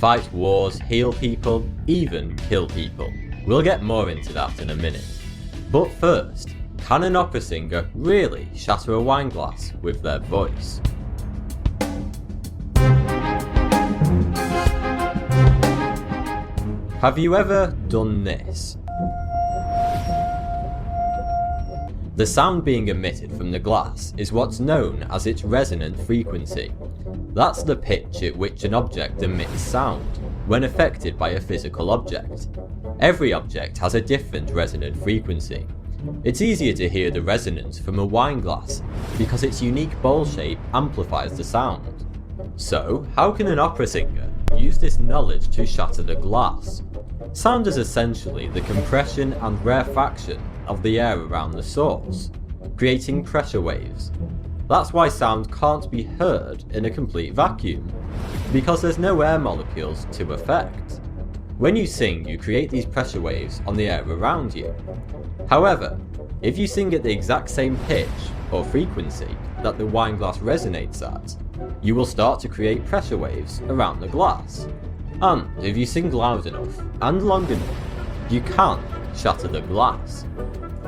fight wars, heal people, even kill people. We'll get more into that in a minute. But first, can an opera singer really shatter a wine glass with their voice? Have you ever done this? The sound being emitted from the glass is what's known as its resonant frequency. That's the pitch at which an object emits sound when affected by a physical object. Every object has a different resonant frequency. It's easier to hear the resonance from a wine glass because its unique bowl shape amplifies the sound. So, how can an opera singer use this knowledge to shatter the glass? Sound is essentially the compression and rarefaction of the air around the source, creating pressure waves. That's why sound can't be heard in a complete vacuum, because there's no air molecules to affect. When you sing, you create these pressure waves on the air around you. However, if you sing at the exact same pitch or frequency that the wine glass resonates at, you will start to create pressure waves around the glass. And if you sing loud enough and long enough, you can shatter the glass,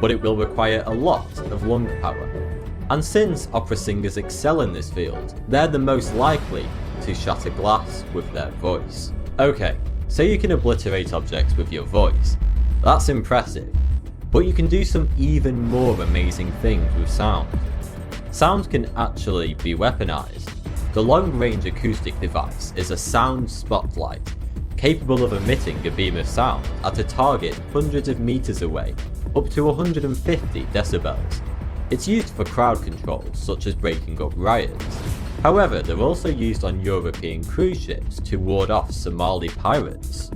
but it will require a lot of lung power. And since opera singers excel in this field, they're the most likely to shatter glass with their voice. Okay, so you can obliterate objects with your voice. That's impressive, but you can do some even more amazing things with sound. Sound can actually be weaponized. The long-range acoustic device is a sound spotlight, capable of emitting a beam of sound at a target hundreds of meters away, up to 150 decibels. It's used for crowd control, such as breaking up riots. However, they're also used on European cruise ships to ward off Somali pirates.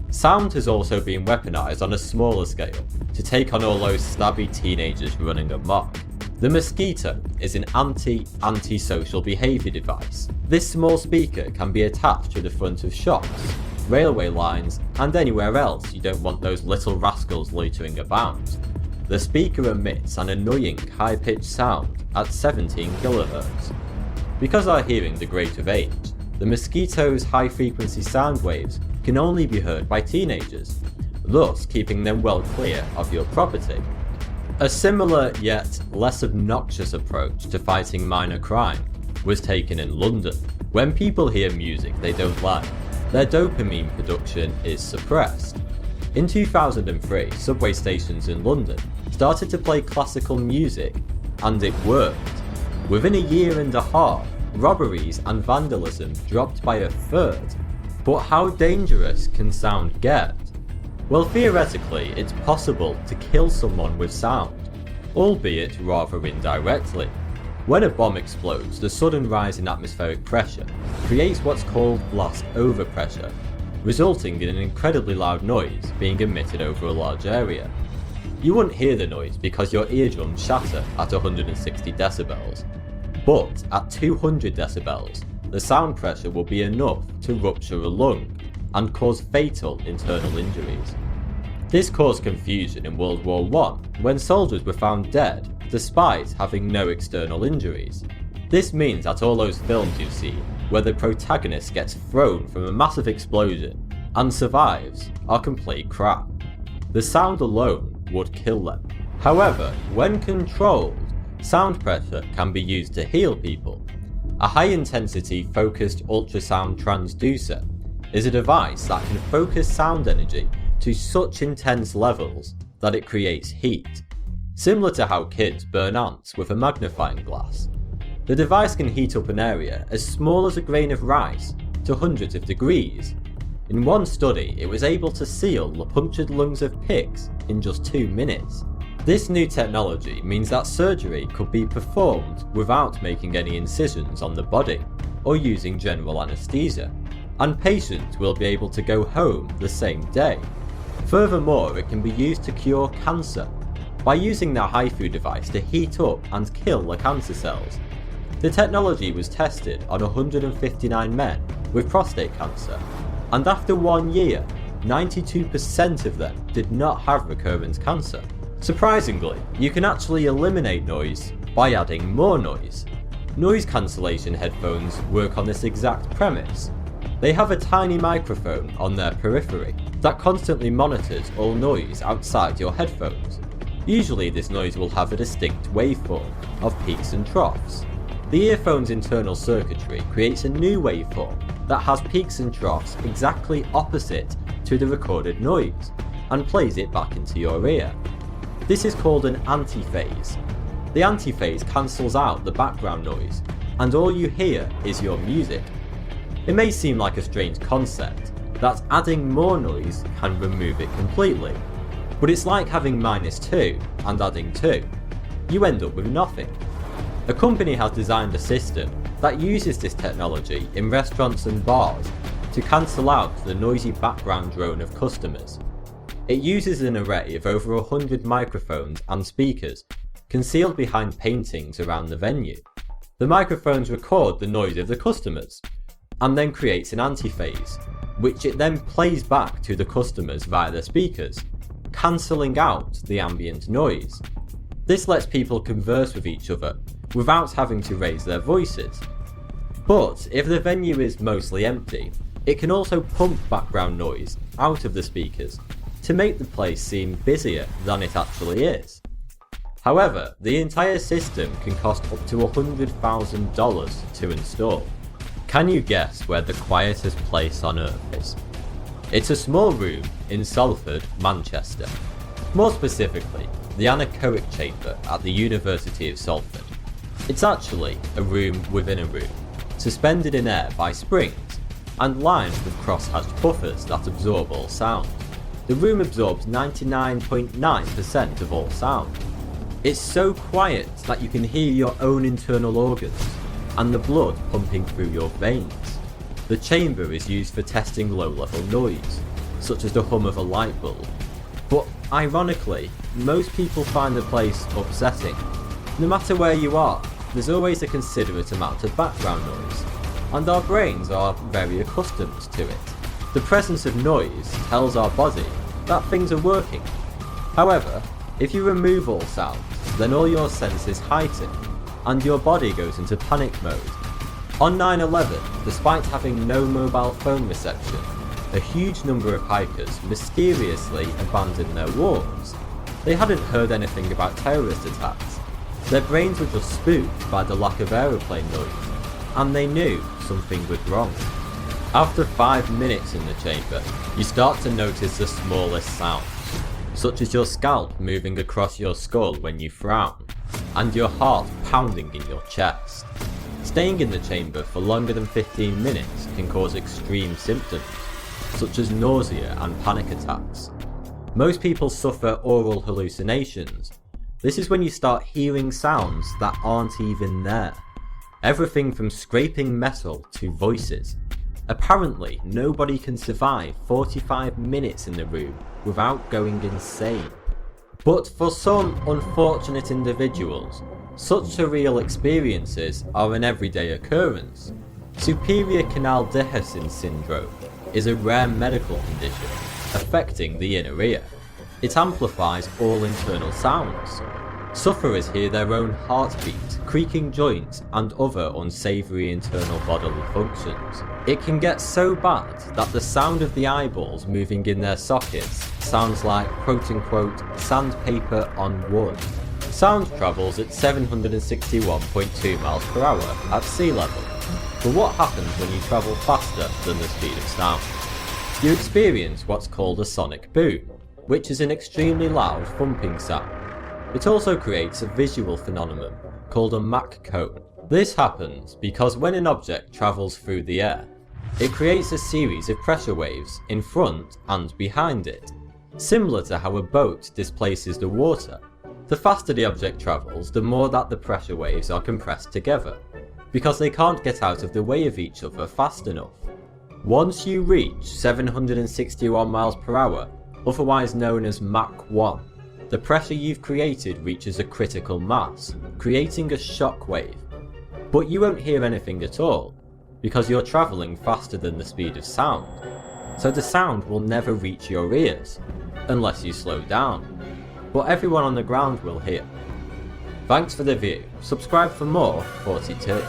Sound has also been weaponized on a smaller scale, to take on all those stabby teenagers running amok. The Mosquito is an anti-social behaviour device. This small speaker can be attached to the front of shops, railway lines, and anywhere else you don't want those little rascals loitering about. The speaker emits an annoying high-pitched sound at 17 kHz. Because our hearing's a great of age, the Mosquito's high-frequency sound waves can only be heard by teenagers, thus keeping them well clear of your property. A similar yet less obnoxious approach to fighting minor crime was taken in London. When people hear music they don't like, their dopamine production is suppressed. In 2003, subway stations in London started to play classical music, and it worked. Within a year and a half, robberies and vandalism dropped by a third. But how dangerous can sound get? Well, theoretically, it's possible to kill someone with sound, albeit rather indirectly. When a bomb explodes, the sudden rise in atmospheric pressure creates what's called blast overpressure, resulting in an incredibly loud noise being emitted over a large area. You wouldn't hear the noise because your eardrums shatter at 160 decibels, but at 200 decibels, the sound pressure will be enough to rupture a lung and cause fatal internal injuries. This caused confusion in World War I when soldiers were found dead despite having no external injuries. This means that all those films you've seen where the protagonist gets thrown from a massive explosion and survives are complete crap. The sound alone would kill them. However, when controlled, sound pressure can be used to heal people. A high-intensity focused ultrasound transducer is a device that can focus sound energy to such intense levels that it creates heat, similar to how kids burn ants with a magnifying glass. The device can heat up an area as small as a grain of rice to hundreds of degrees. In one study, it was able to seal the punctured lungs of pigs in just 2 minutes. This new technology means that surgery could be performed without making any incisions on the body or using general anaesthesia, and patients will be able to go home the same day. Furthermore, it can be used to cure cancer by using the HIFU device to heat up and kill the cancer cells. The technology was tested on 159 men with prostate cancer, and after 1 year, 92% of them did not have recurrent cancer. Surprisingly, you can actually eliminate noise by adding more noise. Noise cancellation headphones work on this exact premise. They have a tiny microphone on their periphery that constantly monitors all noise outside your headphones. Usually this noise will have a distinct waveform of peaks and troughs. The earphone's internal circuitry creates a new waveform that has peaks and troughs exactly opposite to the recorded noise, and plays it back into your ear. This is called an antiphase. The antiphase cancels out the background noise, and all you hear is your music. It may seem like a strange concept, that adding more noise can remove it completely, but it's like having -2 and adding 2. You end up with nothing. A company has designed a system that uses this technology in restaurants and bars to cancel out the noisy background drone of customers. It uses an array of over 100 microphones and speakers concealed behind paintings around the venue. The microphones record the noise of the customers, and then creates an antiphase, which it then plays back to the customers via the speakers, cancelling out the ambient noise. This lets people converse with each other without having to raise their voices. But if the venue is mostly empty, it can also pump background noise out of the speakers to make the place seem busier than it actually is. However, the entire system can cost up to $100,000 to install. Can you guess where the quietest place on earth is? It's a small room in Salford, Manchester. More specifically, the anechoic chamber at the University of Salford. It's actually a room within a room, suspended in air by springs, and lined with cross-hatched buffers that absorb all sound. The room absorbs 99.9% of all sound. It's so quiet that you can hear your own internal organs, and the blood pumping through your veins. The chamber is used for testing low-level noise, such as the hum of a light bulb. But ironically, most people find the place upsetting. No matter where you are, there's always a considerate amount of background noise, and our brains are very accustomed to it. The presence of noise tells our body that things are working. However, if you remove all sounds, then all your senses heighten, and your body goes into panic mode. On 9/11, despite having no mobile phone reception, a huge number of hikers mysteriously abandoned their walks. They hadn't heard anything about terrorist attacks. Their brains were just spooked by the lack of aeroplane noise, and they knew something was wrong. After 5 minutes in the chamber, you start to notice the smallest sounds, such as your scalp moving across your skull when you frown, and your heart pounding in your chest. Staying in the chamber for longer than 15 minutes can cause extreme symptoms, such as nausea and panic attacks. Most people suffer oral hallucinations. This is when you start hearing sounds that aren't even there. Everything from scraping metal to voices. Apparently, nobody can survive 45 minutes in the room without going insane. But for some unfortunate individuals, such surreal experiences are an everyday occurrence. Superior canal dehiscence syndrome is a rare medical condition affecting the inner ear. It amplifies all internal sounds. Sufferers hear their own heartbeat, creaking joints, and other unsavoury internal bodily functions. It can get so bad that the sound of the eyeballs moving in their sockets sounds like quote-unquote sandpaper on wood. Sound travels at 761.2 miles per hour at sea level. But what happens when you travel faster than the speed of sound? You experience what's called a sonic boom, which is an extremely loud thumping sound. It also creates a visual phenomenon called a Mach cone. This happens because when an object travels through the air, it creates a series of pressure waves in front and behind it, similar to how a boat displaces the water. The faster the object travels, the more that the pressure waves are compressed together, because they can't get out of the way of each other fast enough. Once you reach 761 miles per hour, otherwise known as Mach 1, the pressure you've created reaches a critical mass, creating a shock wave. But you won't hear anything at all, because you're travelling faster than the speed of sound, so the sound will never reach your ears, unless you slow down, but everyone on the ground will hear. Thanks for the view, subscribe for more 42.